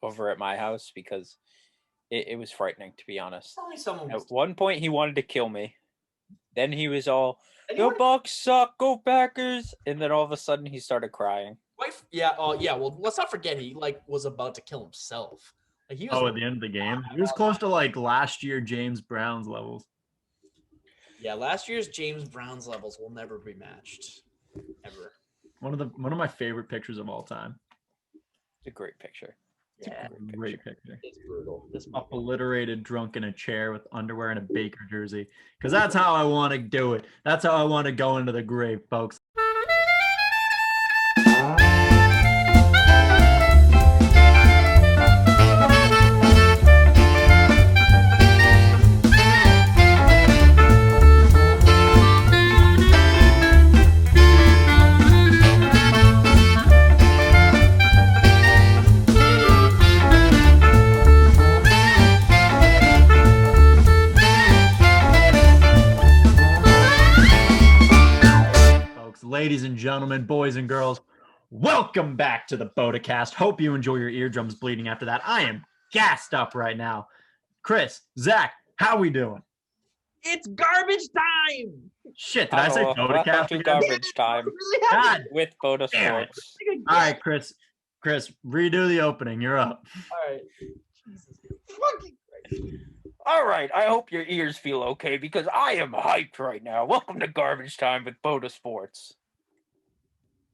over at my house because it was frightening, to be honest. Tell me someone At was one point, he wanted to kill me. Then he was all, "The Anyone? Bucks suck, go Packers!" And then all of a sudden, he started crying. Yeah. Oh, yeah. Well, let's not forget he was about to kill himself. Like he was. Oh, at the end of the game, it was close to like last year James Brown's levels. Yeah, last year's James Brown's levels will never be matched, ever. One of my favorite pictures of all time. It's a great picture. Yeah, Great picture. It's brutal. This Obliterated, drunk in a chair with underwear and a Baker jersey. Because that's how I want to do it. That's how I want to go into the grave, folks. Ladies and gentlemen, boys and girls, welcome back to the BOTA. Hope you enjoy your eardrums bleeding after that. I am gassed up right now. Chris, Zach, how we doing? It's garbage time. Shit, did I say BOTA? To garbage time. God with BOTA Sports. All right, Chris, redo the opening. You're up. All right. Jesus fucking Christ. All right, I hope your ears feel okay because I am hyped right now. Welcome to Garbage Time with BOTA Sports.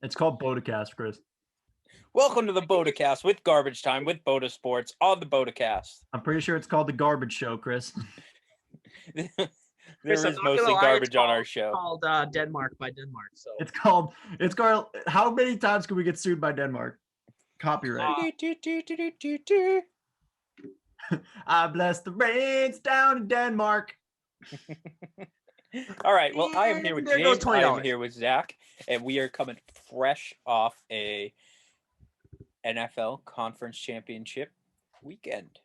It's called BOTA, Chris. Welcome to the BOTA with Garbage Time with BOTA Sports on the BOTA. I'm pretty sure it's called the Garbage Show, Chris. There is mostly garbage on our show. It's called Denmark by Denmark. So it's called. How many times can we get sued by Denmark? Copyright. I bless the rains down in Denmark. All right. Well, I am here with There James. goes I $20. am here with Zach, and we are coming fresh off a NFL Conference Championship weekend.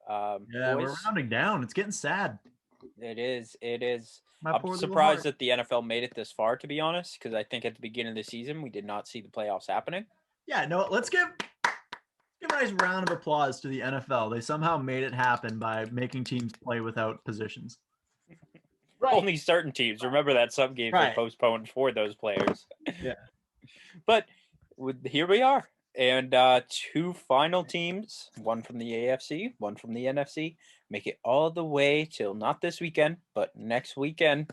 Yeah, boys, we're rounding down. It's getting sad. It is. It is. My I'm poor little surprised heart. that the NFL made it this far, to be honest, because I think at the beginning of the season we did not see the playoffs happening. Yeah, no, let's give a nice round of applause to the NFL. They somehow made it happen by making teams play without positions. Right. Only certain teams. Remember that some games were postponed for those players. Yeah. But here we are. And two final teams, one from the AFC, one from the NFC, make it all the way till not this weekend, but next weekend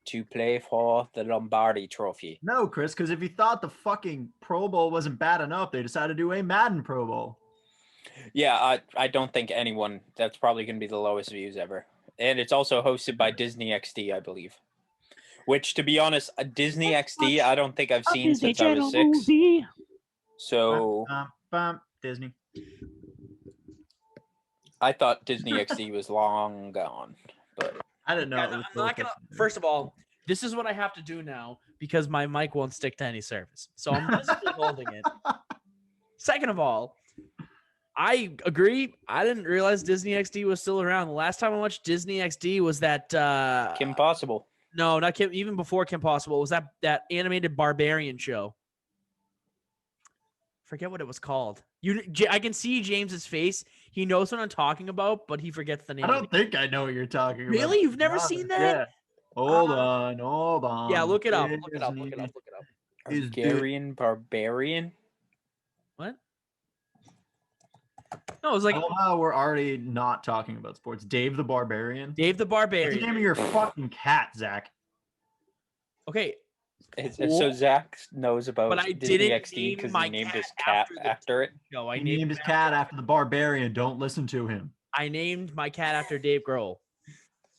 to play for the Lombardi Trophy. No, Chris, because if you thought the fucking Pro Bowl wasn't bad enough, they decided to do a Madden Pro Bowl. Yeah, I don't think anyone, that's probably going to be the lowest views ever. And it's also hosted by Disney XD, I believe. Which, to be honest, Disney XD, I don't think I've seen since I was 6. Movie. So Disney. I thought Disney XD was long gone, but I didn't know. I'm not gonna. First of all, this is what I have to do now because my mic won't stick to any surface, so I'm physically holding it. Second of all, I agree. I didn't realize Disney XD was still around. The last time I watched Disney XD was that Kim Possible. No, not Kim. Even before Kim Possible, was that animated Barbarian show? Forget what it was called. I can see James's face. He knows what I'm talking about, but he forgets the name. I don't think I know what you're talking about. Really? You've never seen that? Yeah. Hold on. Yeah, look it up. Disney. Look it up. Hungarian Barbarian? What? No, it was like I love how we're already not talking about sports. Dave the Barbarian. Dave the What's Barbarian. the name of your fucking cat, Zach? Okay. So Zach knows about But I Disney didn't XD name because my he named cat his cat after it. No, I He named his cat after the Barbarian. Don't listen to him. I named my cat after Dave Grohl.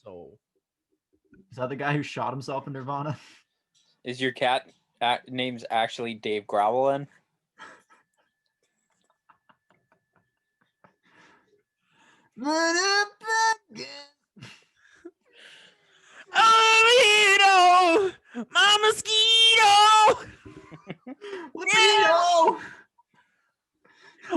So Is that the guy who shot himself in Nirvana? Is your cat name's actually Dave Growlin? Oh, my mosquito! Mosquito!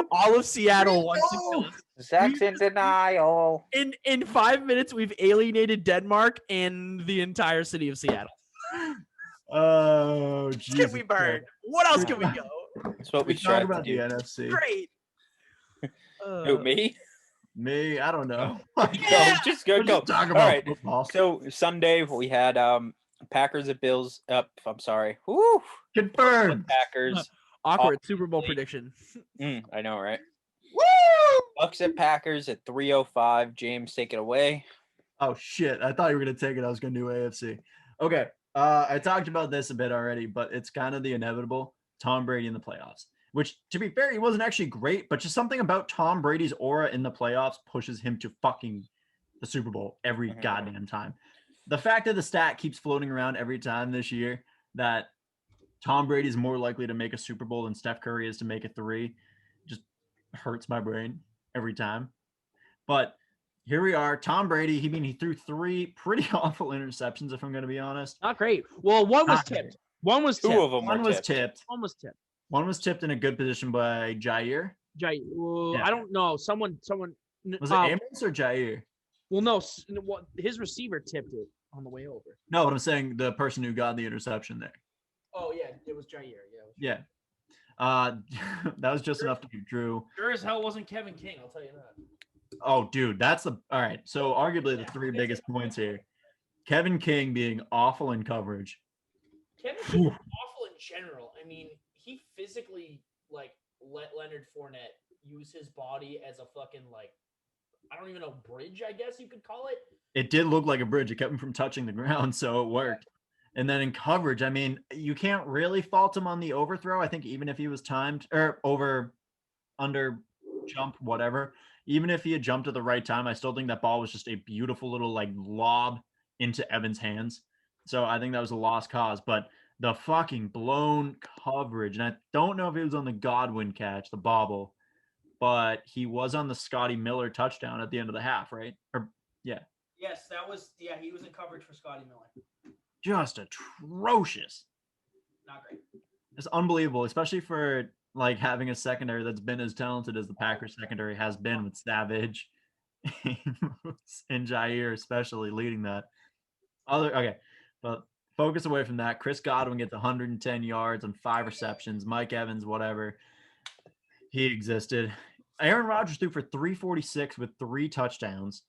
All of Seattle wants to kill us. Zach's in denial. In 5 minutes, we've alienated Denmark and the entire city of Seattle. Oh, Can Jesus we burn? What else can we go? That's what we talk tried to about the do. NFC. Great. Who, me? Me, I don't know. Go, just go. We're Go. just talking All about right. football. So Sunday we had Packers at Bills. I'm sorry. Woo. Confirmed. Packers. Awkward Super Bowl prediction. I know, right? Woo! Bucks at Packers at 3:05. James, take it away. Oh shit! I thought you were gonna take it. I was gonna do AFC. Okay. I talked about this a bit already, but it's kind of the inevitable. Tom Brady in the playoffs. Which, to be fair, he wasn't actually great, but just something about Tom Brady's aura in the playoffs pushes him to fucking the Super Bowl every goddamn time. The fact that the stat keeps floating around every time this year that Tom Brady is more likely to make a Super Bowl than Steph Curry is to make a 3 just hurts my brain every time. But here we are. Tom Brady, he threw 3 pretty awful interceptions, if I'm going to be honest. Not great. Well, one was Not tipped. great. One was tipped. Two of them One were was tipped. tipped. One was tipped. One was tipped in a good position by Jair. Yeah. I don't know. Someone. Was it Amos or Jair? Well, no. His receiver tipped it on the way over. No, but I'm saying the person who got the interception there. Oh yeah, it was Jair. Yeah. That was just enough to give Drew. Sure as hell wasn't Kevin King. I'll tell you that. Oh, dude, that's all right. So arguably the 3 biggest points here. Kevin King being awful in coverage. Kevin King was awful in general. I mean, he physically let Leonard Fournette use his body as a fucking I don't even know, bridge, I guess you could call it. It did look like a bridge. It kept him from touching the ground, so it worked. And then in coverage, I mean, you can't really fault him on the overthrow. I think even if he was timed or under jump, whatever, even if he had jumped at the right time, I still think that ball was just a beautiful little lob into Evans' hands. So I think that was a lost cause. But the fucking blown coverage, and I don't know if it was on the Godwin catch, the bobble, but he was on the Scotty Miller touchdown at the end of the half, right? Yes, that was. Yeah, he was in coverage for Scotty Miller. Just atrocious. Not great. It's unbelievable, especially for having a secondary that's been as talented as the Packers secondary has been with Savage and Jair, especially leading that. But focus away from that. Chris Godwin gets 110 yards on 5 receptions. Mike Evans, whatever. He existed. Aaron Rodgers threw for 346 with 3 touchdowns.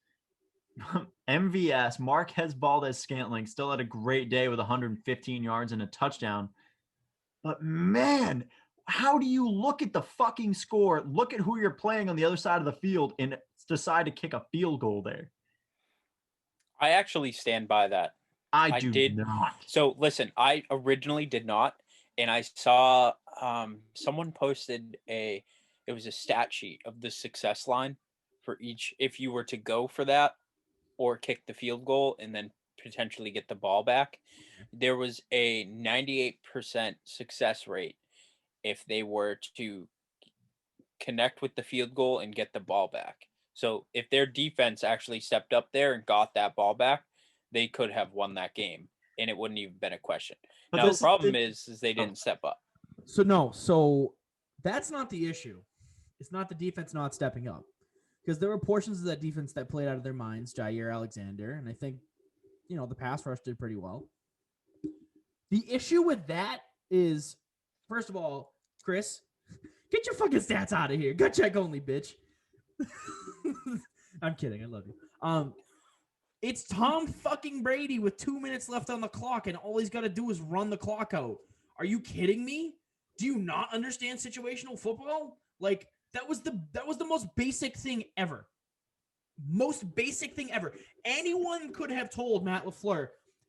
MVS, Marquez Valdez-Scantling, still had a great day with 115 yards and a touchdown. But man, how do you look at the fucking score, look at who you're playing on the other side of the field, and decide to kick a field goal there? I actually stand by that. I did not. So listen, I originally did not, and I saw someone posted it was a stat sheet of the success line for each if you were to go for that or kick the field goal and then potentially get the ball back. There was a 98% success rate if they were to connect with the field goal and get the ball back. So if their defense actually stepped up there and got that ball back, they could have won that game, and it wouldn't even been a question. But Now the problem is they didn't step up. So that's not the issue. It's not the defense not stepping up, because there were portions of that defense that played out of their minds. Jair Alexander, and I think the pass rush did pretty well. The issue with that is, first of all, Chris, get your fucking stats out of here. Gut check only, bitch. I'm kidding. I love you. It's Tom fucking Brady with 2 minutes left on the clock, and all he's got to do is run the clock out. Are you kidding me? Do you not understand situational football? That was the most basic thing ever. Most basic thing ever. Anyone could have told Matt LaFleur,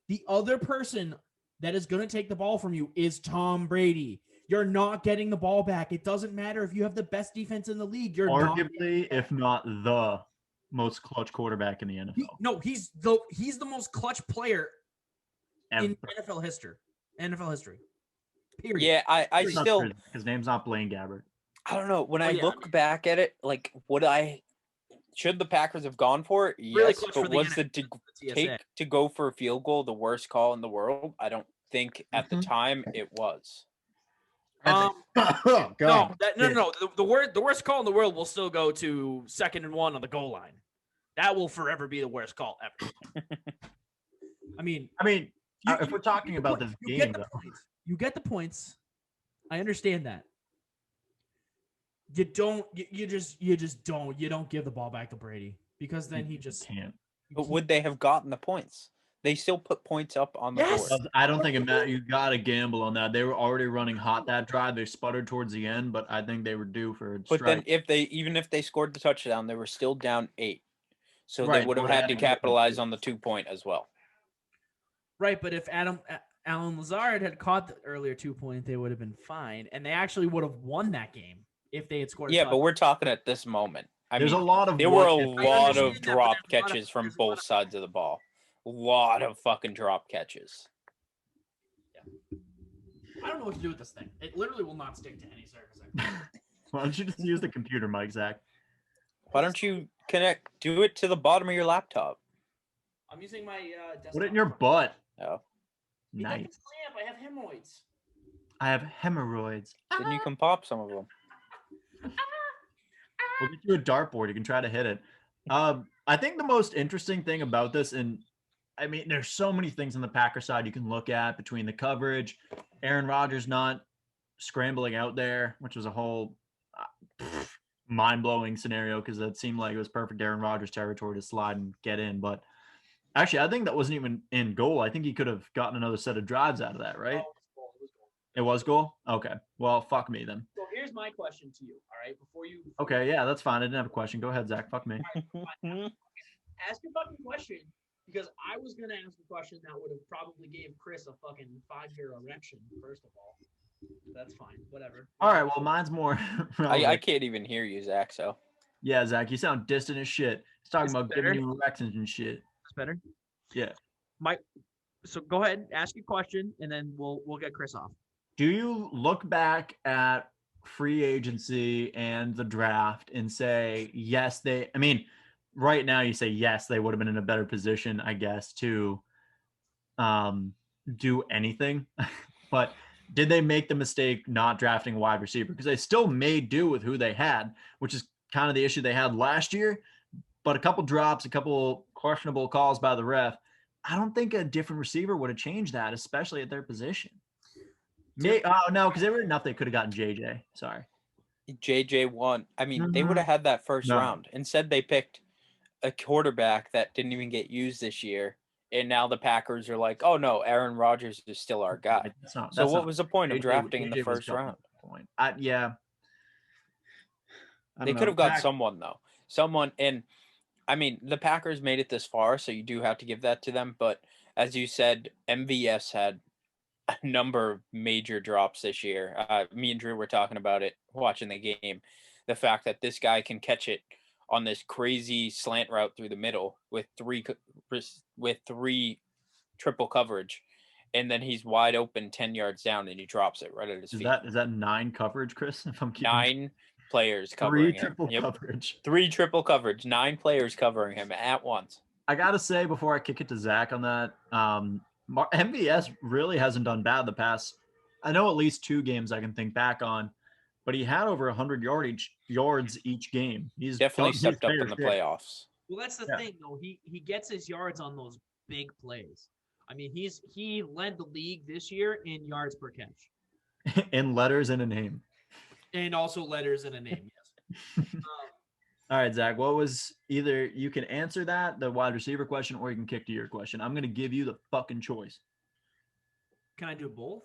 the other person that is going to take the ball from you is Tom Brady. You're not getting the ball back. It doesn't matter if you have the best defense in the league. You're arguably, if not the most clutch quarterback in the NFL. He's the most clutch player in NFL history. Period. Yeah, I still his name's not Blaine Gabbert. I don't know. When I look back at it, should the Packers have gone for it? Yes, but was to go for a field goal the worst call in the world? I don't think at the time it was. No. The worst call in the world will still go to 2nd and 1 on the goal line. That will forever be the worst call ever. I mean, if we're talking about this game, though, you get the points. I understand that. You don't. You just don't. You don't give the ball back to Brady because then he just can't. But would they have gotten the points? They still put points up on the Yes. board. I don't think it matters. You got to gamble on that. They were already running hot that drive. They sputtered towards the end, but I think they were due for a But strike. then even if they scored the touchdown, they were still down 8. So Right, they would have would've had to had to get them capitalize too. on the 2-point as well. Right, but if Alan Lazard had caught the earlier 2-point, they would have been fine, and they actually would have won that game if they had scored. Yeah, but we're talking at this moment. There's a lot of there were a what if. lot understand of that, but drop there's a lot of- catches from there's a lot both of- sides of the ball. A lot of fucking drop catches. I don't know what to do with this thing. It literally will not stick to any surface. Why don't you just use the computer mic, Zach? Why don't you do it to the bottom of your laptop? I'm using my desktop. Put it in your butt. Oh, It doesn't Nice. clamp. I have hemorrhoids. I have hemorrhoids. then you can pop some of them. We'll get you a dartboard. You can try to hit it. I think the most interesting thing about this, and I mean, there's so many things on the Packer side you can look at between the coverage, Aaron Rodgers not scrambling out there, which was a whole mind-blowing scenario because it seemed like it was perfect Aaron Rodgers territory to slide and get in. But actually, I think that wasn't even in goal. I think he could have gotten another set of drives out of that, right? Oh, It was goal? Okay. Well, fuck me then. So here's my question to you. All right, before you. Okay, yeah, that's fine. I didn't have a question. Go ahead, Zach. Fuck me. Ask your fucking question because I was gonna ask a question that would have probably gave Chris a fucking 5-year erection. First of all, that's fine. Whatever. All right, well, mine's more. I can't even hear you, Zach. So Yeah, Zach, you sound distant as shit. He's talking Is about it giving better? you erections and shit. That's better. Yeah. So go ahead, ask your question, and then we'll get Chris off. Do you look back at free agency and the draft and say, yes, right now you say, yes, they would have been in a better position, I guess, to do anything. But did they make the mistake not drafting a wide receiver? Because they still made do with who they had, which is kind of the issue they had last year. But a couple drops, a couple questionable calls by the ref, I don't think a different receiver would have changed that, especially at their position. No, because they were enough. They could have gotten JJ. Sorry. JJ won. I mean, they would have had that first No. round. Instead, they picked a quarterback that didn't even get used this year. And now the Packers are like, oh no, Aaron Rodgers is still our guy. So what was the point of drafting in the first round? Yeah. They could have got someone though. And I mean, the Packers made it this far, so you do have to give that to them. But as you said, MVS had a number of major drops this year. Me and Drew were talking about it watching the game. The fact that this guy can catch it on this crazy slant route through the middle with three triple coverage, and then he's wide open 10 yards down and he drops it right at his feet. Is that 9 coverage, Chris? If I'm keeping 9 players covering 3 triple him. coverage. 3 triple coverage. 9 players covering him at once. I gotta say before I kick it to Zach on that, MVS really hasn't done bad the past. I know at least 2 games I can think back on, but he had over 100 yards each game. He's definitely stepped up in the playoffs. Well, that's the thing, though. He gets his yards on those big plays. I mean, he led the league this year in yards per catch. In letters and a name. And also letters and a name, yes. All right, Zach, what was either you can answer that, the wide receiver question, or you can kick to your question. I'm going to give you the fucking choice. Can I do both?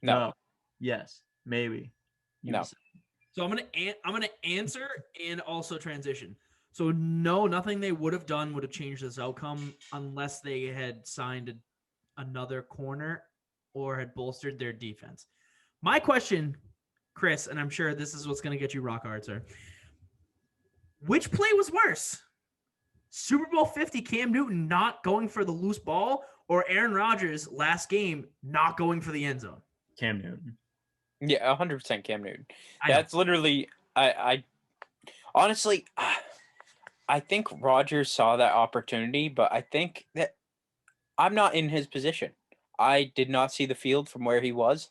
No. Yes. Maybe. No. So I'm gonna answer and also transition. So no, nothing they would have done would have changed this outcome unless they had signed another corner or had bolstered their defense. My question, Chris, and I'm sure this is what's going to get you rock hard, sir. Which play was worse? Super Bowl 50 Cam Newton not going for the loose ball, or Aaron Rodgers last game not going for the end zone? Cam Newton. Yeah, 100% Cam Newton. That's literally I honestly I think Rodgers saw that opportunity, but I think that I'm not in his position. I did not see the field from where he was,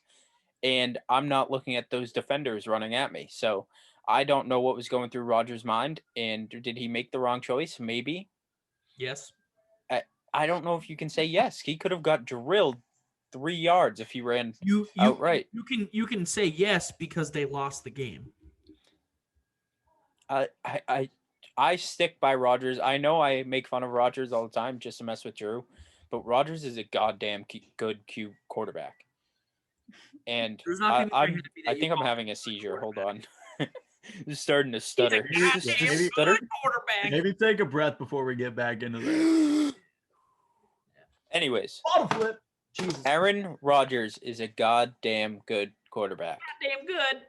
and I'm not looking at those defenders running at me. So I don't know what was going through Rodgers' mind, and did he make the wrong choice? Maybe. Yes. I don't know if you can say yes. He could have got drilled 3 yards if he ran outright. You can say yes because they lost the game. I stick by Rodgers. I know I make fun of Rodgers all the time just to mess with Drew, but Rodgers is a goddamn good Q quarterback. And Drew's not gonna be very happy that I you think I'm call him having a a good seizure. Hold quarterback. on. Just starting to He's a stutter. goddamn maybe- stutter. good quarterback. Maybe take a breath before we get back into that. Anyways, Bottle flip. Jesus. Aaron Rodgers is a goddamn good quarterback. Goddamn good.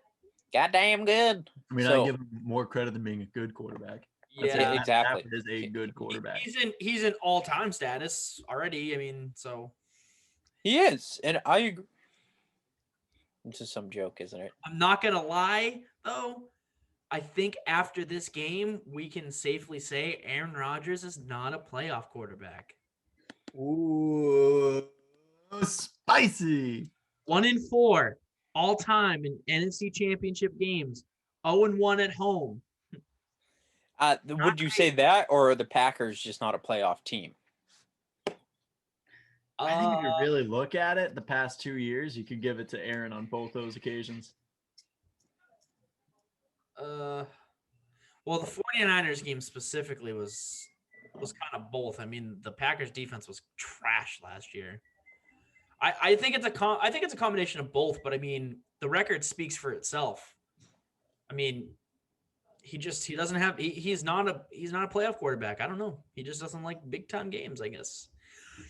Goddamn good. I mean, So- I give him more credit than being a good quarterback. That's Yeah, exactly. Stafford is a good quarterback. he's in all-time status already. I mean, so He is, and I agree. This is some joke, isn't it? I'm not gonna lie though. I think after this game, we can safely say Aaron Rodgers is not a playoff quarterback. Ooh, spicy. 1-4 all time in NFC Championship games. 0-1 at home. Would you say that, or are the Packers just not a playoff team? I think if you really look at it, the past 2 years, you could give it to Aaron on both those occasions. Well, the 49ers game specifically was kind of both. I mean, the Packers defense was trash last year. I think it's a combination of both, but I mean, the record speaks for itself. I mean, he's not a playoff quarterback. I don't know. He just doesn't like big time games, I guess.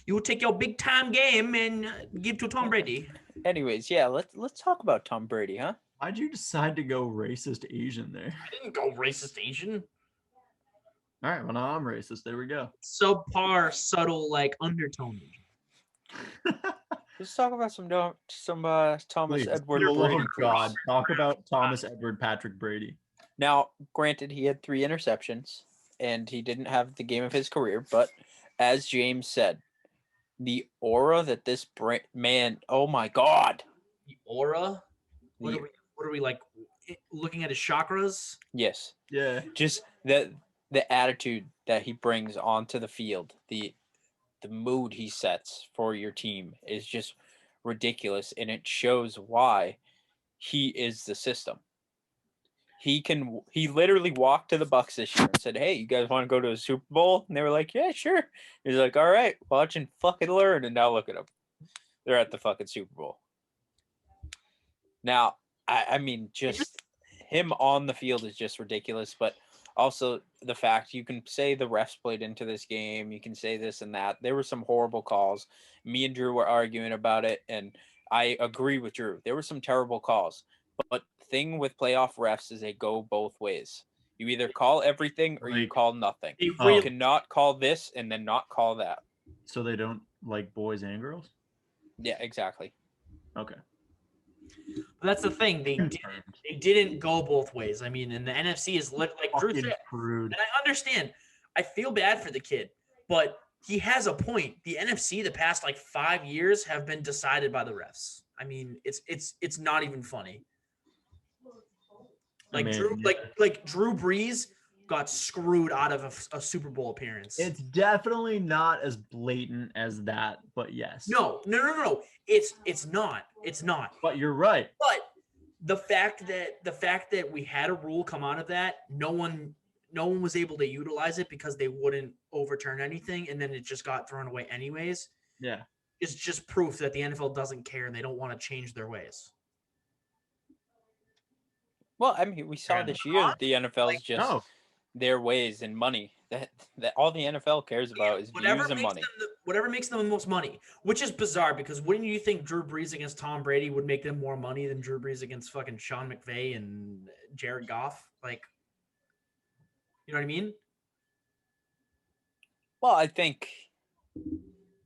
You will take your big time game and give to Tom Brady. Anyways, yeah, let's talk about Tom Brady, huh? Why'd you decide to go racist Asian there? I didn't go racist Asian. All right, well now I'm racist. There we go. Subpar, subtle, like undertone. Let's talk about some Thomas Please, Edward for the love Brady. of God, talk about Thomas Edward Patrick Brady. Now, granted, he had 3 interceptions, and he didn't have the game of his career, but as James said, the aura that this man, oh my God. The aura? What are we like looking at his chakras? Yes. Yeah. Just the attitude that he brings onto the field, the mood he sets for your team is just ridiculous, and it shows why he is the system. He literally walked to the Bucks this year and said, "Hey, you guys want to go to a Super Bowl?" And they were like, "Yeah, sure." He's like, "All right, watch and fucking learn." And now look at them. They're at the fucking Super Bowl. Now, I mean, just him on the field is just ridiculous, but also the fact you can say the refs played into this game, you can say this and that. There were some horrible calls. Me and Drew were arguing about it, and I agree with Drew. There were some terrible calls. But the thing with playoff refs is they go both ways. You either call everything or you call nothing. You cannot call this and then not call that. So they don't like boys and girls? Yeah, exactly. Okay. That's the thing. They didn't go both ways. I mean, and the NFC is like Drew said, and I understand. I feel bad for the kid, but he has a point. The NFC the past like 5 years have been decided by the refs. I mean, it's not even funny. Like Drew Brees got screwed out of a Super Bowl appearance. It's definitely not as blatant as that, but yes. No. It's not. It's not. But you're right. But the fact that we had a rule come out of that, no one was able to utilize it because they wouldn't overturn anything, and then it just got thrown away anyways. Yeah. It's just proof that the NFL doesn't care and they don't want to change their ways. Well, I mean, we saw this year that the NFL's just their ways and money. That all the NFL cares about is views and money. Whatever makes them the most money, which is bizarre because wouldn't you think Drew Brees against Tom Brady would make them more money than Drew Brees against fucking Sean McVay and Jared Goff? Like, you know what I mean? Well, I think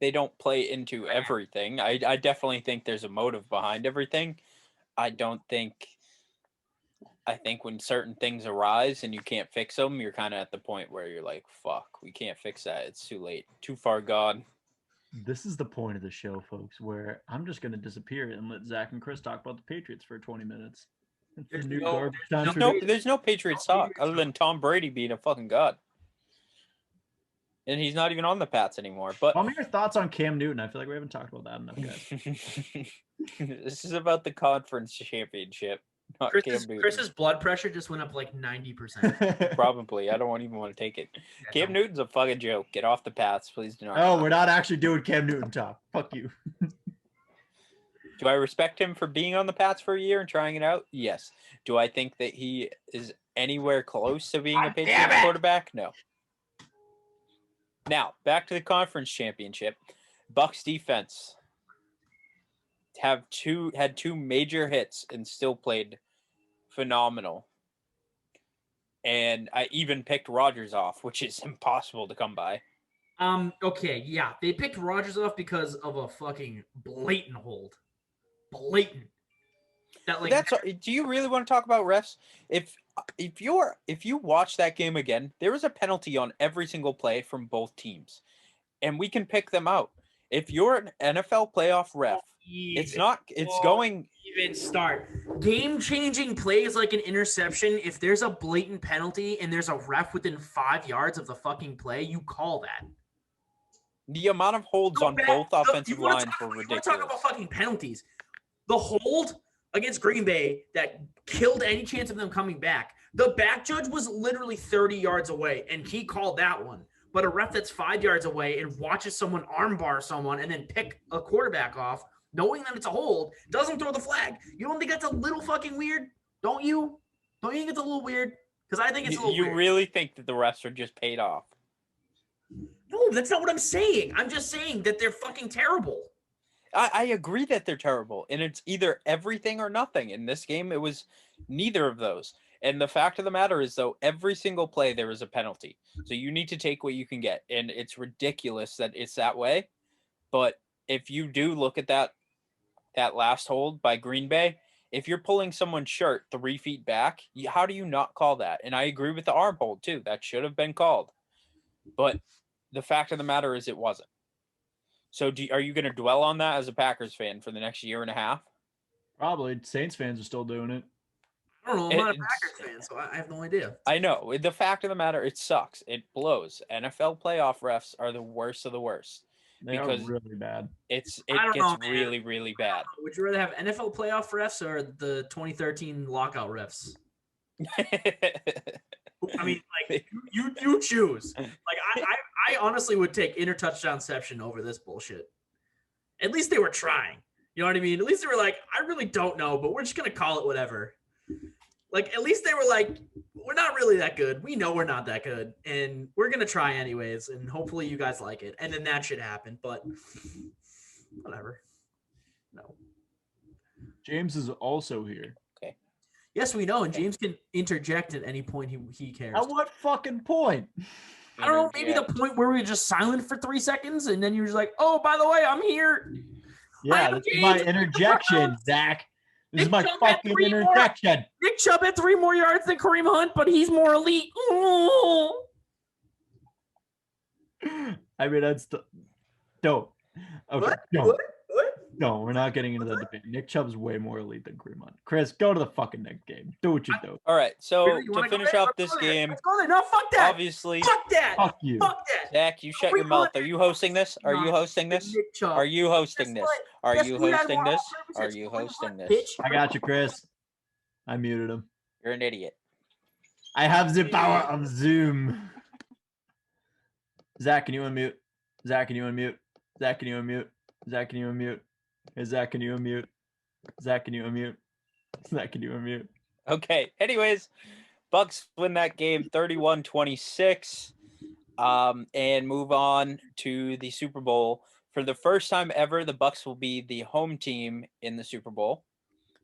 they don't play into everything. I definitely think there's a motive behind everything. I think when certain things arise and you can't fix them, you're kind of at the point where you're like, fuck, we can't fix that. It's too late. Too far gone. This is the point of the show, folks, where I'm just going to disappear and let Zach and Chris talk about the Patriots for 20 minutes. There's no Patriots talk other than Tom Brady being a fucking god. And he's not even on the Pats anymore. But tell me your thoughts on Cam Newton. I feel like we haven't talked about that enough, guys. This is about the conference championship. not Chris's, Cam Newton. Chris's blood pressure just went up like 90%. Probably. I don't even want to take it. Yeah, Cam don't. Newton's a fucking joke. Get off the Pats. Please do not. Oh, we're not actually doing Cam Newton talk. Fuck you. Do I respect him for being on the Pats for a year and trying it out? Yes. Do I think that he is anywhere close to being a Patriots quarterback? No. Now, back to the conference championship. Bucks defense had two major hits and still played phenomenal. And I even picked Rodgers off, which is impossible to come by. Okay, yeah. They picked Rodgers off because of a fucking blatant hold. Blatant. That like Do you really want to talk about refs? If you watch that game again, there was a penalty on every single play from both teams. And we can pick them out. If you're an NFL playoff ref, it's going even start. Game-changing plays like an interception, if there's a blatant penalty and there's a ref within 5 yards of the fucking play, you call that. The amount of holds on both offensive lines were ridiculous. You want to talk about fucking penalties. The hold against Green Bay that killed any chance of them coming back. The back judge was literally 30 yards away, and he called that one. But a ref that's 5 yards away and watches someone armbar someone and then pick a quarterback off, knowing that it's a hold, doesn't throw the flag. You don't think that's a little fucking weird? Don't you? Don't you think it's a little weird? Because I think it's a little weird. You really think that the refs are just paid off? No, that's not what I'm saying. I'm just saying that they're fucking terrible. I agree that they're terrible, and it's either everything or nothing. In this game, it was neither of those. And the fact of the matter is, though, every single play there is a penalty. So you need to take what you can get. And it's ridiculous that it's that way. But if you do look at that last hold by Green Bay, if you're pulling someone's shirt 3 feet back, how do you not call that? And I agree with the arm hold, too. That should have been called. But the fact of the matter is it wasn't. So are you going to dwell on that as a Packers fan for the next year and a half? Probably. Saints fans are still doing it. I don't know. I'm not a Packers fan, so I have no idea. I know. The fact of the matter, it sucks. It blows. NFL playoff refs are the worst of the worst. They are really bad. It gets really, really bad. Would you rather have NFL playoff refs or the 2013 lockout refs? I mean, like you choose. Like I honestly would take inter-touchdownception over this bullshit. At least they were trying. You know what I mean? At least they were like, I really don't know, but we're just gonna call it whatever. Like at least they were like, we're not really that good. We know we're not that good, and we're gonna try anyways, and hopefully you guys like it. And then that should happen, but whatever. No. James is also here. Yes, we know, and James can interject at any point he cares. At what fucking point? I don't know, maybe the point where we were just silent for 3 seconds, and then you're just like, oh, by the way, I'm here. Yeah, this is my interjection, Zach. This is my fucking interjection. Nick Chubb had 3 more yards than Kareem Hunt, but he's more elite. Ooh. I mean, that's dope. Okay, What? no. What? No, we're not getting into that debate. Nick Chubb's way more elite than Kareem Hunt. Chris, go to the fucking next game. Do what you do. All right, so Really? to finish off this game, Let's go there. No, fuck that. obviously, Fuck that. Fuck you. Fuck that. Zach, you shut your mouth. Are you hosting this? Are you hosting this? Are you hosting this? Are you hosting this? Are you hosting this? I got you, Chris. I muted him. You're an idiot. I have the power of Zoom. Zach, can you unmute? Zach, can you unmute? Zach, can you unmute? Zach, can you unmute? Hey, Zach, can you unmute? Zach, can you unmute? Zach, can you unmute? Okay. Anyways, Bucks win that game 31-26 and move on to the Super Bowl. For the first time ever, the Bucks will be the home team in the Super Bowl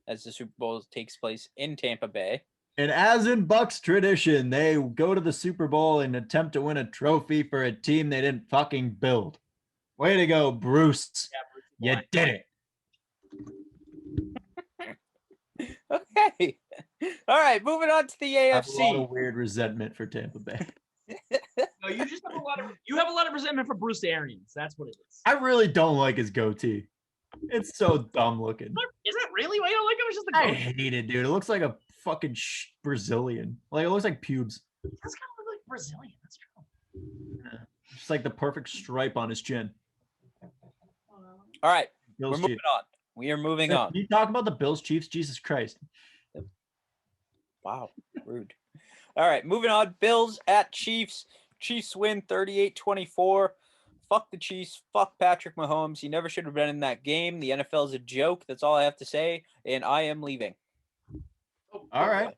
as the Super Bowl takes place in Tampa Bay. And as in Bucks tradition, they go to the Super Bowl and attempt to win a trophy for a team they didn't fucking build. Way to go, Bruce. Yeah, you did it. Okay. All right, moving on to the AFC. I have a lot of weird resentment for Tampa Bay. No, you just have a lot of resentment for Bruce Arians. That's what it is. I really don't like his goatee. It's so dumb looking. Is it really? Why you don't like it? It's just a I goatee. hate it, dude. It looks like a fucking Brazilian. Like, it looks like pubes. It does kind of look like Brazilian. That's true. Yeah. Just like the perfect stripe on his chin. All right, Bills we're moving Chiefs. on. We are moving on. Can you talk about the Bills Chiefs? Jesus Christ. Wow, rude. All right, moving on. Bills at Chiefs. Chiefs win 38-24. Fuck the Chiefs. Fuck Patrick Mahomes. He never should have been in that game. The NFL is a joke. That's all I have to say. And I am leaving. All right.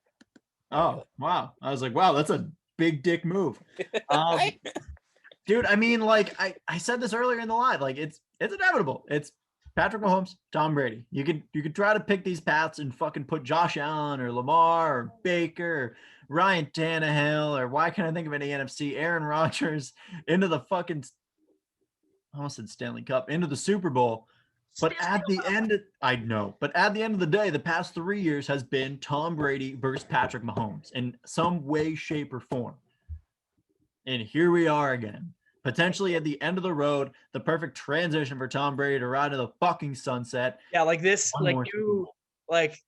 Oh, wow. I was like, wow, that's a big dick move. Dude, I mean, like I said this earlier in the live, like it's inevitable. It's Patrick Mahomes, Tom Brady. You could try to pick these paths and fucking put Josh Allen or Lamar or Baker or Ryan Tannehill or why can't I think of any NFC? Aaron Rodgers into the fucking I almost said Stanley Cup into the Super Bowl. But at the end, I know. But at the end of the day, the past 3 years has been Tom Brady versus Patrick Mahomes in some way, shape, or form. And here we are again, potentially at the end of the road, the perfect transition for Tom Brady to ride to the fucking sunset. Yeah, like this, One like more you, like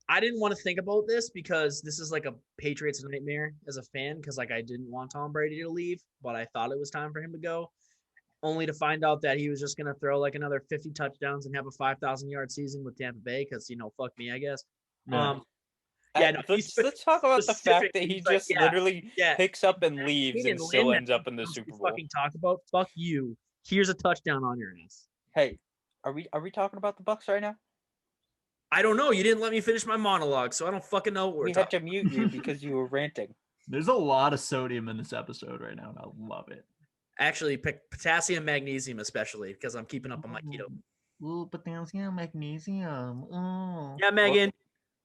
I didn't want to think about this because this is like a Patriots nightmare as a fan because like I didn't want Tom Brady to leave, but I thought it was time for him to go, only to find out that he was just gonna throw like another 50 touchdowns and have a 5,000-yard season with Tampa Bay because fuck me, I guess. Yeah. Yeah, no, let's talk about the fact that he he's like, just literally yeah, picks up and leaves he and didn't still win ends up in the that. Super Bowl. Fucking talk about fuck you. Here's a touchdown on your ass. Hey, are we talking about the Bucks right now? I don't know. You didn't let me finish my monologue, so I don't fucking know what we're We had talking. to mute you because you were ranting. There's a lot of sodium in this episode right now, and I love it. Actually, pick potassium, magnesium, especially because I'm keeping up on my keto. Ooh, potassium, magnesium. Oh. Yeah, Megan,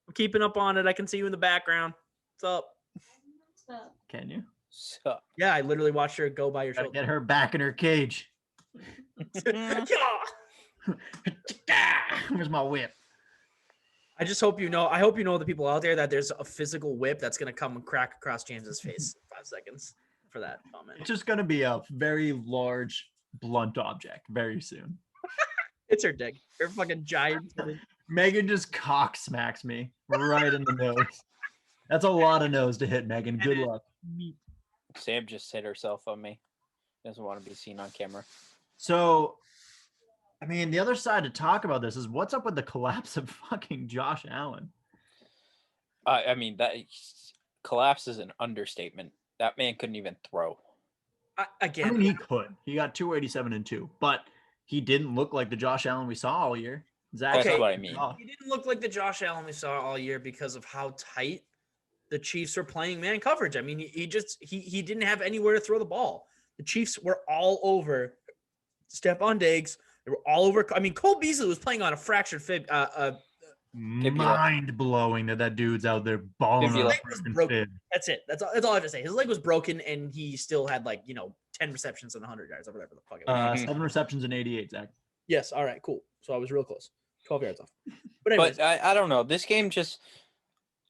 I'm keeping up on it. I can see you in the background. What's up? Can you? So, Yeah, I literally watched her go by your Gotta shoulder. get her back in her cage. Where's my whip? I just hope you know. I hope you know the people out there that there's a physical whip that's gonna come and crack across James's face in 5 seconds for that comment. It's just gonna be a very large, blunt object very soon. It's her dick. Her fucking giant. Megan just cock smacks me right in the nose. That's a lot of nose to hit, Megan. Good luck. Sam just hit herself on me. Doesn't want to be seen on camera. So, I mean, the other side to talk about this is what's up with the collapse of fucking Josh Allen? I mean, that collapse is an understatement. That man couldn't even throw. I mean, he could. He got 287 and 2, but he didn't look like the Josh Allen we saw all year. Zack, That's what I mean. He didn't look like the Josh Allen we saw all year because of how tight the Chiefs were playing man coverage. I mean, he didn't have anywhere to throw the ball. The Chiefs were all over Stephon Diggs. They were all over. I mean, Cole Beasley was playing on a fractured fib. Mind blowing that dude's out there balling on a freaking fib. That's it. That's all I have to say. His leg was broken, and he still had 10 receptions and 100 yards or whatever the fuck it was. 7 receptions and 88, Zach. Yes. All right. Cool. So I was real close. 12 yards off. But anyways, I don't know. This game just.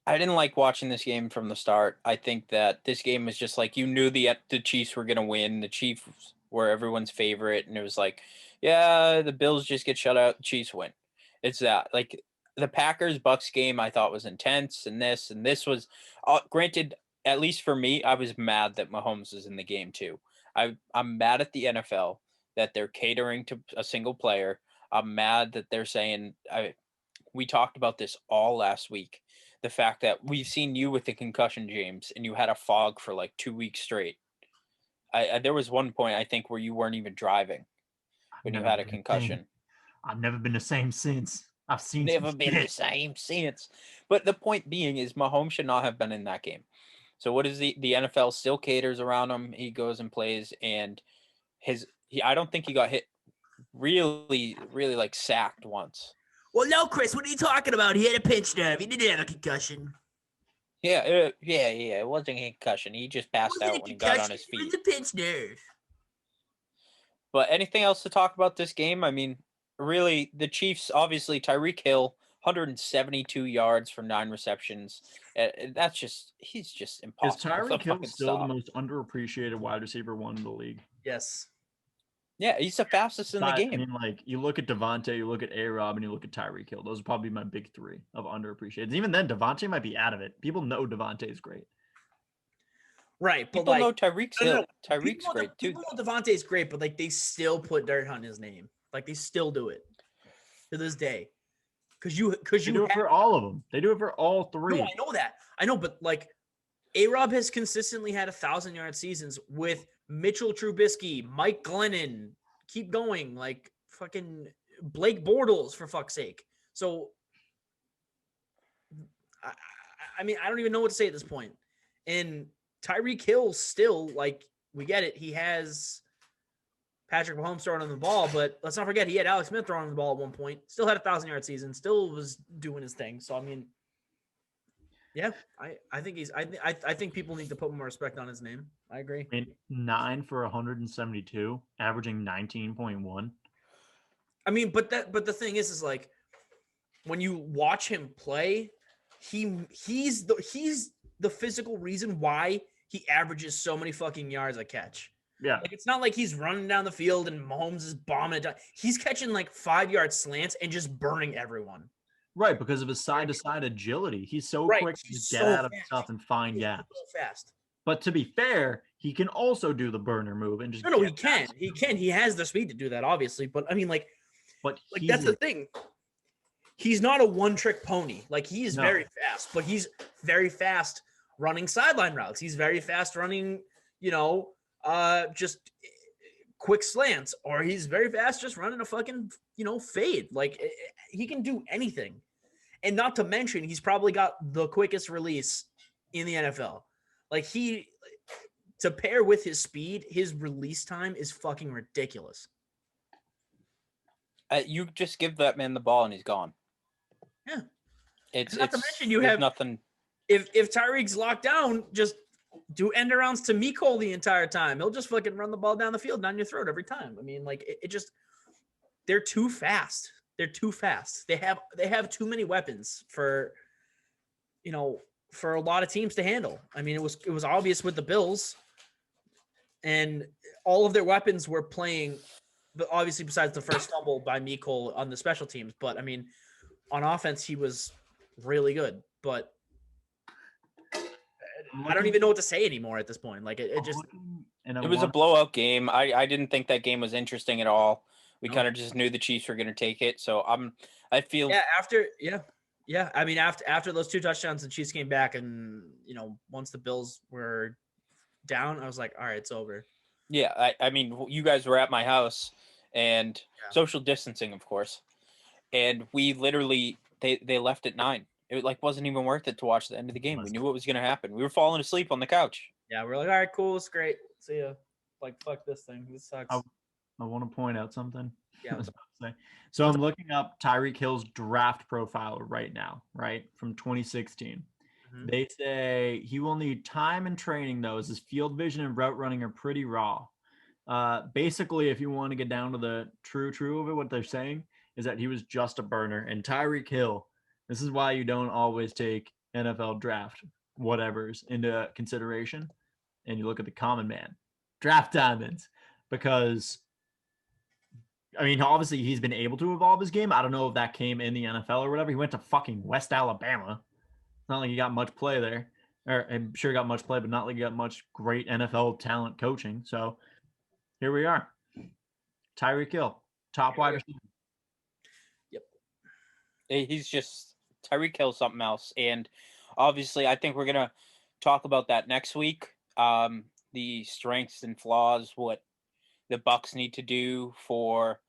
I didn't like watching this game from the start. I think that this game was just like you knew the Chiefs were going to win. The Chiefs were everyone's favorite, and it was like, yeah, the Bills just get shut out. The Chiefs win. It's that. Like the Packers-Bucks game I thought was intense, and this was granted, at least for me, I was mad that Mahomes was in the game too. I'm mad at the NFL that they're catering to a single player. I'm mad that they're saying we talked about this all last week. The fact that we've seen you with the concussion, James, and you had a fog for like 2 weeks straight. There was one point I think where you weren't even driving when you had a concussion. I've never been the same since. I've seen never been the same since. But the point being is Mahomes should not have been in that game. So what is the NFL still caters around him? He goes and plays, and I don't think he got hit really like sacked once. Well, no, Chris, what are you talking about? He had a pinched nerve. He didn't have a concussion. Yeah. It wasn't a concussion. He just passed out when he got on his feet. It was a pinched nerve. But anything else to talk about this game? I mean, really, the Chiefs, obviously, Tyreek Hill, 172 yards for 9 receptions. He's just impossible. Is Tyreek Hill still the most underappreciated wide receiver one in the league? Yes. Yeah, he's the fastest in the game. I mean, like, you look at Devontae, you look at A-Rob, and you look at Tyreek Hill. Those are probably my big 3 of underappreciated. Even then, Devontae might be out of it. People know Devontae is great. Right, but people know Tyreek's Hill. Tyreek's great too. People know Devontae's great, but they still put dirt on his name. Like they still do it to this day. They do it for all of them. They do it for all three. No, I know that. I know, but like A-Rob has consistently had 1,000-yard seasons with Mitchell Trubisky, Mike Glennon. Keep going, like fucking Blake Bortles, for fuck's sake. So, I mean, I don't even know what to say at this point. And Tyreek Hill still, like, we get it. He has Patrick Mahomes throwing on the ball, but let's not forget he had Alex Smith throwing on the ball at one point. Still had 1,000-yard season. Still was doing his thing. So I mean, yeah, I think I think people need to put more respect on his name. I agree. I mean, 9 for 172, averaging 19.1. I mean, but the thing is like when you watch him play, he's the physical reason why he averages so many fucking yards a catch. Yeah. Like, it's not like he's running down the field and Mahomes is bombing it down. He's catching like 5-yard slants and just burning everyone. Right, because of his side-to-side agility. He's so Right, quick to he's get so out of fast. stuff and find He's gaps. so fast. But to be fair, he can also do the burner move and just No, get he can. past He them. can. He has the speed to do that, obviously. But I mean, like But that's the thing. He's not a one-trick pony. Like, he is No. very fast, but he's very fast running sideline routes. He's very fast running, just quick slants, or he's very fast just running a fucking, fade. Like, he can do anything. And not to mention, he's probably got the quickest release in the NFL. Like, to pair with his speed, his release time is fucking ridiculous. You just give that man the ball and he's gone. Yeah. It's Not to mention you there's have nothing. If Tyreek's locked down, just do end arounds to Mecole the entire time. He'll just fucking run the ball down the field down your throat every time. I mean, like it just they're too fast. They're too fast. They have too many weapons for a lot of teams to handle. I mean, it was obvious with the Bills, and all of their weapons were playing. But obviously, besides the first stumble by Mecole on the special teams, but I mean, on offense, he was really good. But I don't even know what to say anymore at this point. Like it just It was a blowout game. I didn't think that game was interesting at all. We No. kind of just knew the Chiefs were going to take it. So I feel yeah. I mean, after those 2 touchdowns, the Chiefs came back, and once the Bills were down, I was like, all right, it's over. Yeah, I mean, you guys were at my house, and social distancing, of course, and we literally they left at 9. It wasn't even worth it to watch the end of the game. We knew what was going to happen. We were falling asleep on the couch. Yeah, we're like, all right, cool, it's great. See ya. Like, fuck this thing. This sucks. I want to point out something. Yeah. So I'm looking up Tyreek Hill's draft profile right now, right, from 2016. Mhm. They say he will need time and training, though, as his field vision and route running are pretty raw. Basically, if you want to get down to the true of it, what they're saying is that he was just a burner. And Tyreek Hill, this is why you don't always take NFL draft whatevers into consideration. And you look at the common man, draft diamonds, because I mean, obviously he's been able to evolve his game. I don't know if that came in the NFL or whatever. He went to fucking West Alabama. It's not like he got much play there. Or I'm sure he got much play, but not like he got much great NFL talent coaching. So here we are. Tyreek Hill, top wide receiver. Yep. He's just Tyreek Hill, something else. And obviously, I think we're gonna talk about that next week. The strengths and flaws, what the Bucs need to do for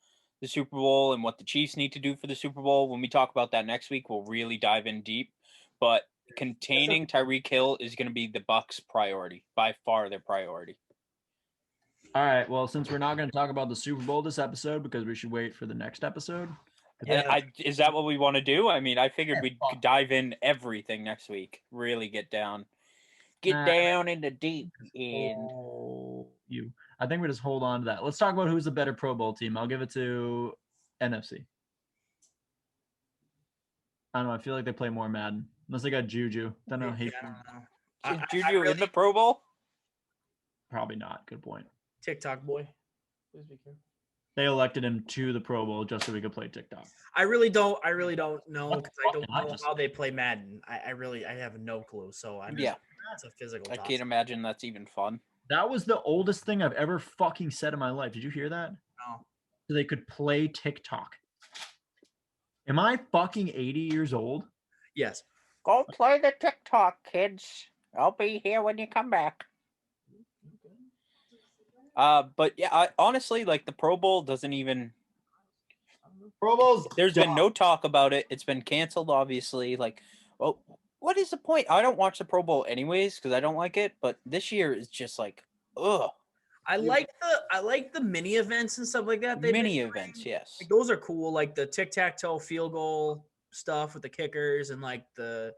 the Super Bowl, and what the Chiefs need to do for the Super Bowl. When we talk about that next week, we'll really dive in deep. But containing Tyreek Hill is going to be the Bucs' priority, by far their priority. All right. Well, since we're not going to talk about the Super Bowl this episode because we should wait for the next episode. Yeah. Is that what we want to do? I mean, I figured we'd dive in everything next week. Really get down in the deep end. I think we just hold on to that. Let's talk about who's the better Pro Bowl team. I'll give it to NFC. I don't know. I feel like they play more Madden. Unless they got Juju. Don't know. I don't know. Is Juju in the Pro Bowl? Probably not. Good point. TikTok boy. Please be careful. They elected him to the Pro Bowl just so we could play TikTok. I really don't know What the because I fuck? don't I know just- how they play Madden. I have no clue. So it's a physical. I toss. can't imagine that's even fun. That was the oldest thing I've ever fucking said in my life. Did you hear that? No. So they could play TikTok. Am I fucking 80 years old? Yes. Go play the TikTok, kids. I'll be here when you come back. But yeah, honestly, like the Pro Bowl doesn't even. Pro Bowl's There's been no talk about it. It's been canceled, obviously. Like, well, what is the point? I don't watch the Pro Bowl anyways because I don't like it. But this year is just like, ugh. I like the mini events and stuff like that. Mini events, yes. Like, those are cool, like the tic-tac-toe field goal stuff with the kickers and like the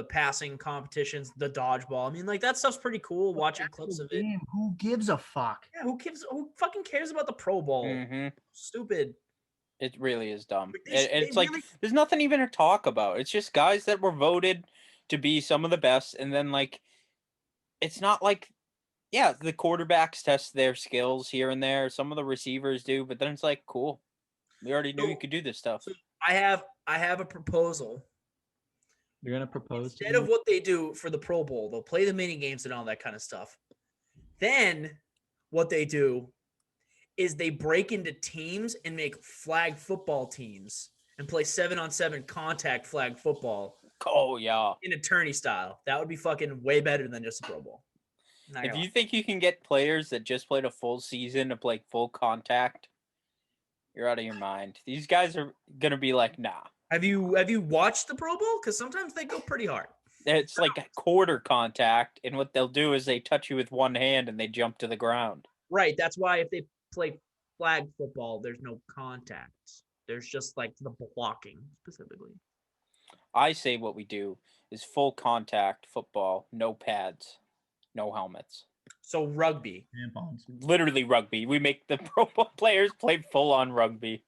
passing competitions, the dodgeball. I mean, like that stuff's pretty cool. Watching clips of it. Who gives a fuck? Yeah, who fucking cares about the Pro Bowl? Mm-hmm. Stupid. It really is dumb. They It's like there's nothing even to talk about. It's just guys that were voted to be some of the best, and then like it's not like the quarterbacks test their skills here and there. Some of the receivers do, but then it's like, cool. We already knew you could do this stuff. So I have a proposal. You're gonna propose Instead of what they do for the Pro Bowl, they'll play the mini games and all that kind of stuff. Then what they do is they break into teams and make flag football teams and play 7-on-7 contact flag football. Oh yeah. In attorney style. That would be fucking way better than just a Pro Bowl. If you think you can get players that just played a full season to play full contact, you're out of your mind. These guys are gonna be like, nah. Have you watched the Pro Bowl? Because sometimes they go pretty hard. It's like a quarter contact, and what they'll do is they touch you with one hand and they jump to the ground. Right. That's why if they play flag football, there's no contact. There's just like the blocking specifically. I say what we do is full contact football, no pads, no helmets. So rugby. Tampons. Literally rugby. We make the Pro Bowl players play full on rugby.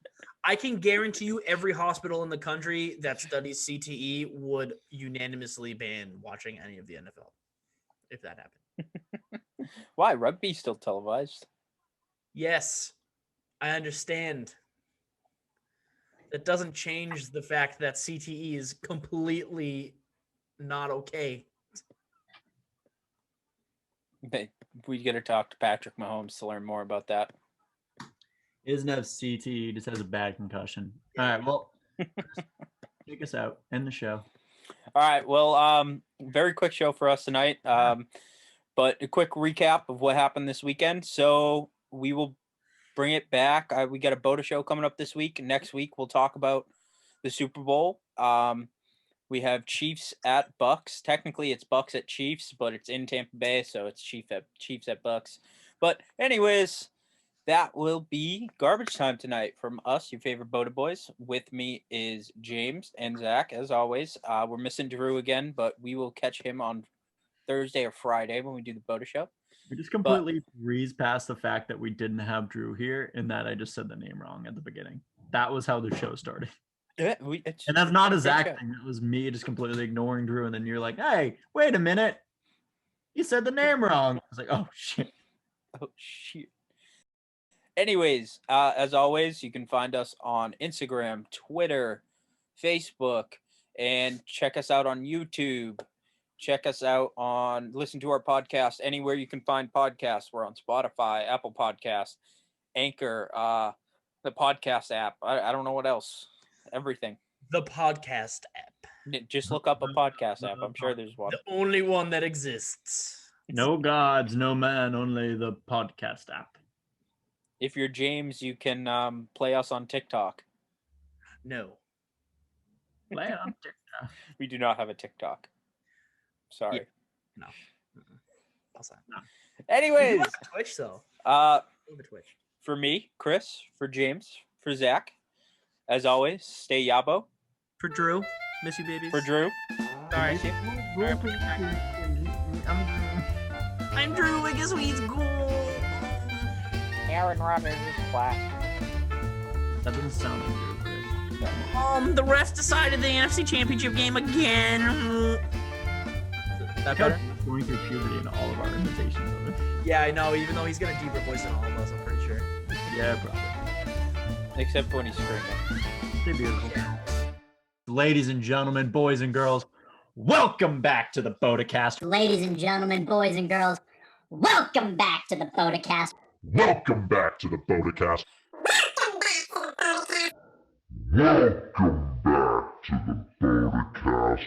I can guarantee you every hospital in the country that studies CTE would unanimously ban watching any of the NFL if that happened. Why? Rugby's still televised. Yes, I understand. That doesn't change the fact that CTE is completely not okay. We got to talk to Patrick Mahomes to learn more about that. He doesn't have CT, he just has a bad concussion. All right, well, take us out. End the show. All right, well, very quick show for us tonight. But a quick recap of what happened this weekend. So we will bring it back. We got a BOTA show coming up this week. Next week, we'll talk about the Super Bowl. We have Chiefs at Bucks. Technically, it's Bucks at Chiefs, but it's in Tampa Bay, so it's Chiefs at Bucks. But anyways, that will be garbage time tonight from us, your favorite BOTA boys. With me is James and Zach, as always. We're missing Drew again, but we will catch him on Thursday or Friday when we do the BOTA show. We just completely breezed past the fact that we didn't have Drew here and that I just said the name wrong at the beginning. That was how the show started. Yeah, and that's not a Zack thing. That was me just completely ignoring Drew. And then you're like, hey, wait a minute. You said the name wrong. I was like, oh, shit. Oh, shit. Anyways, as always, you can find us on Instagram, Twitter, Facebook, and check us out on YouTube. Check us out listen to our podcast anywhere you can find podcasts. We're on Spotify, Apple Podcasts, Anchor, the podcast app. I don't know what else. Everything. The podcast app. Just look up a podcast app. I'm sure there's one. The only one that exists. No gods, no man, only the podcast app. If you're James, you can play us on TikTok. No. Play on TikTok. We do not have a TikTok. Sorry. Yeah. No. No. Anyways. Twitch, though. Twitch. For me, Chris, for James, for Zach, as always, stay Yabo. For Drew. Miss you, babies. For Drew. Sorry. I'm Drew. I guess he's cool. Aaron Rodgers is flat. That doesn't sound like Drew, Chris. The refs decided the NFC Championship game again. That better? Going through puberty in all of our imitations of it. Yeah, I know. Even though he's got a deeper voice than all of us, I'm pretty sure. Yeah, probably. Except when he's screaming. They're beautiful. Ladies and gentlemen, boys and girls, welcome back to the BOTAcast. Ladies and gentlemen, boys and girls, welcome back to the BOTAcast. Welcome back to the BOTAcast. Welcome back to the BOTA cast